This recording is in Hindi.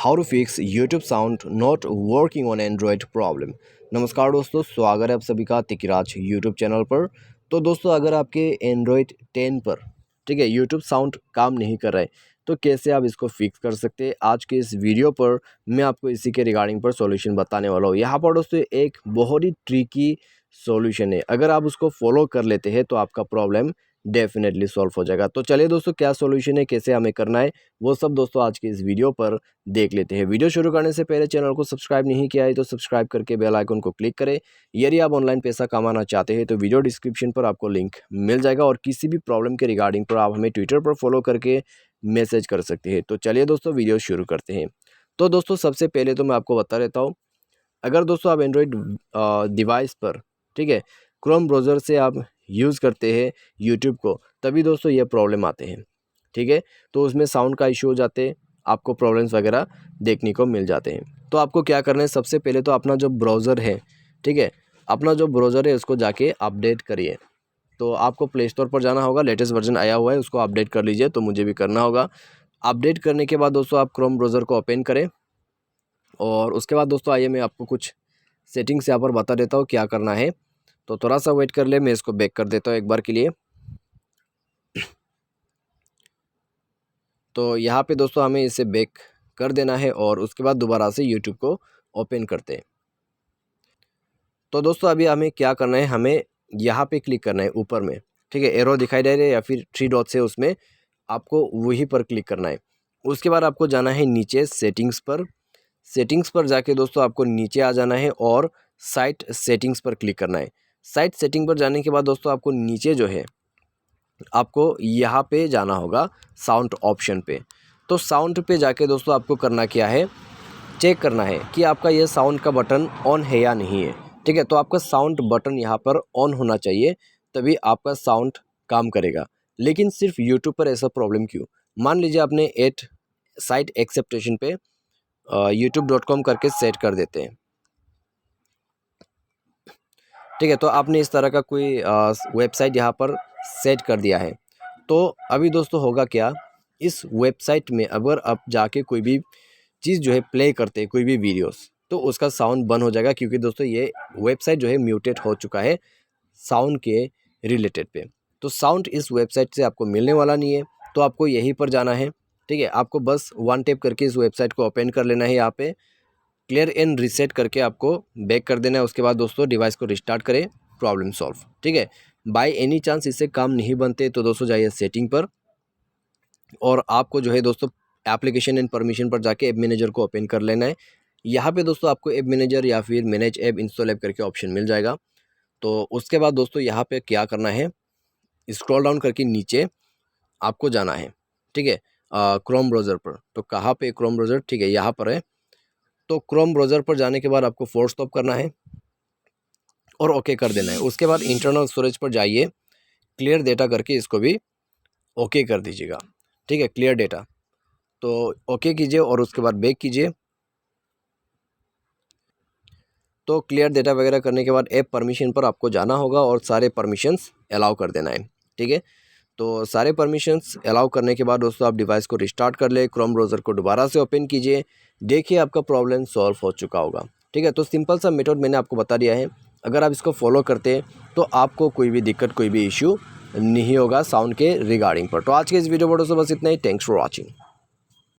How to fix YouTube sound not working on Android problem. नमस्कार दोस्तों, स्वागत है आप सभी का तिकराज यूट्यूब चैनल पर। तो दोस्तों, अगर आपके एंड्रॉयड 10 पर ठीक है यूट्यूब साउंड काम नहीं कर रहा है तो कैसे आप इसको फिक्स कर सकते हैं, आज के इस वीडियो पर मैं आपको इसी के रिगार्डिंग पर सॉल्यूशन बताने वाला हूँ। यहाँ पर दोस्तों एक बहुत ही ट्रिकी सॉल्यूशन है, अगर आप उसको फॉलो कर लेते हैं तो आपका प्रॉब्लम डेफिनेटली सॉल्व हो जाएगा। तो चलिए दोस्तों, क्या सॉल्यूशन है, कैसे हमें करना है, वो सब दोस्तों आज के इस वीडियो पर देख लेते हैं। वीडियो शुरू करने से पहले चैनल को सब्सक्राइब नहीं किया है तो सब्सक्राइब करके बेल आइकन को क्लिक करें। यदि आप ऑनलाइन पैसा कमाना चाहते हैं तो वीडियो डिस्क्रिप्शन पर आपको लिंक मिल जाएगा और किसी भी प्रॉब्लम के रिगार्डिंग पर आप हमें ट्विटर पर फॉलो करके मैसेज कर सकते हैं। तो चलिए दोस्तों, वीडियो शुरू करते हैं। तो दोस्तों, सबसे पहले तो मैं आपको बता देता हूँ, अगर दोस्तों आप एंड्रॉयड डिवाइस पर ठीक है क्रोम ब्राउज़र से आप यूज़ करते हैं यूट्यूब को, तभी दोस्तों ये प्रॉब्लम आते हैं। ठीक है, तो उसमें साउंड का इशू हो जाते हैं, आपको प्रॉब्लम्स वगैरह देखने को मिल जाते हैं। तो आपको क्या करना है, सबसे पहले तो अपना जो ब्राउज़र है ठीक है अपना जो ब्राउज़र है उसको जाके अपडेट करिए। तो आपको प्ले स्टोर पर जाना होगा, लेटेस्ट वर्जन आया हुआ है उसको अपडेट कर लीजिए, तो मुझे भी करना होगा। अपडेट करने के बाद दोस्तों आप क्रोम ब्राउज़र को ओपन करें और उसके बाद दोस्तों आइए मैं आपको कुछ सेटिंग्स यहाँ पर बता देता हूँ क्या करना है। तो थोड़ा सा वेट कर ले, मैं इसको बैक कर देता हूँ एक बार के लिए। तो यहाँ पे दोस्तों हमें इसे बैक कर देना है और उसके बाद दोबारा से यूट्यूब को ओपन करते हैं। तो दोस्तों अभी हमें क्या करना है, हमें यहाँ पे क्लिक करना है ऊपर में, ठीक है, एरो दिखाई दे रहे या फिर 3 डॉट्स है उसमें आपको वही पर क्लिक करना है। उसके बाद आपको जाना है नीचे सेटिंग्स पर। सेटिंग्स पर जाके दोस्तों आपको नीचे आ जाना है और साइट सेटिंग्स पर क्लिक करना है। साइट सेटिंग पर जाने के बाद दोस्तों आपको नीचे जो है आपको यहाँ पे जाना होगा साउंड ऑप्शन पे। तो साउंड पे जाके दोस्तों आपको करना क्या है, चेक करना है कि आपका ये साउंड का बटन ऑन है या नहीं है। ठीक है, तो आपका साउंड बटन यहाँ पर ऑन होना चाहिए, तभी आपका साउंड काम करेगा। लेकिन सिर्फ यूट्यूब पर ऐसा प्रॉब्लम क्यों? मान लीजिए आपने एट साइट एक्सेप्टेशन पे youtube.com करके सेट कर देते हैं। ठीक है, तो आपने इस तरह का कोई वेबसाइट यहाँ पर सेट कर दिया है। तो अभी दोस्तों होगा क्या, इस वेबसाइट में अगर आप जाके कोई भी चीज़ जो है प्ले करते हैं, कोई भी वीडियोस, तो उसका साउंड बंद हो जाएगा, क्योंकि दोस्तों ये वेबसाइट जो है म्यूटेड हो चुका है साउंड के रिलेटेड पे। तो साउंड इस वेबसाइट से आपको मिलने वाला नहीं है, तो आपको यहीं पर जाना है। ठीक है, आपको बस वन टैप करके इस वेबसाइट को ओपन कर लेना है। यहाँ पे क्लियर एंड रीसेट करके आपको बैक कर देना है। उसके बाद दोस्तों डिवाइस को रिस्टार्ट करें, प्रॉब्लम सॉल्व। ठीक है, बाय एनी चांस इससे काम नहीं बनते तो दोस्तों जाइए सेटिंग पर और आपको जो है दोस्तों एप्लीकेशन एंड परमिशन पर जाके ऐप मैनेजर को ओपन कर लेना है। यहाँ पे दोस्तों आपको ऐप मैनेजर या फिर मैनेज ऐप, इंस्टॉल ऐप करके ऑप्शन मिल जाएगा। तो उसके बाद दोस्तों यहाँ पे क्या करना है, स्क्रॉल डाउन करके नीचे आपको जाना है। ठीक है, क्रोम ब्राउज़र पर। तो कहाँ पे क्रोम ब्राउज़र, ठीक है यहाँ पर है। तो क्रोम ब्राउज़र पर जाने के बाद आपको फोर्स स्टॉप करना है और ओके कर देना है। उसके बाद इंटरनल स्टोरेज पर जाइए, क्लियर डेटा करके इसको भी ओके कर दीजिएगा। ठीक है, क्लियर डेटा, तो ओके कीजिए और उसके बाद बैक कीजिए। तो क्लियर डेटा वगैरह करने के बाद ऐप परमिशन पर आपको जाना होगा और सारे परमिशंस अलाउ कर देना है। ठीक है, तो सारे परमिशंस अलाउ करने के बाद दोस्तों आप डिवाइस को रिस्टार्ट कर ले, क्रोम ब्राउज़र को दोबारा से ओपन कीजिए, देखिए आपका प्रॉब्लम सॉल्व हो चुका होगा। ठीक है, तो सिंपल सा मेथड मैंने आपको बता दिया है, अगर आप इसको फॉलो करते हैं तो आपको कोई भी दिक्कत, कोई भी इशू नहीं होगा साउंड के रिगार्डिंग पर। तो आज के इस वीडियो पर दोस्तों बस इतना ही। Thanks for watching.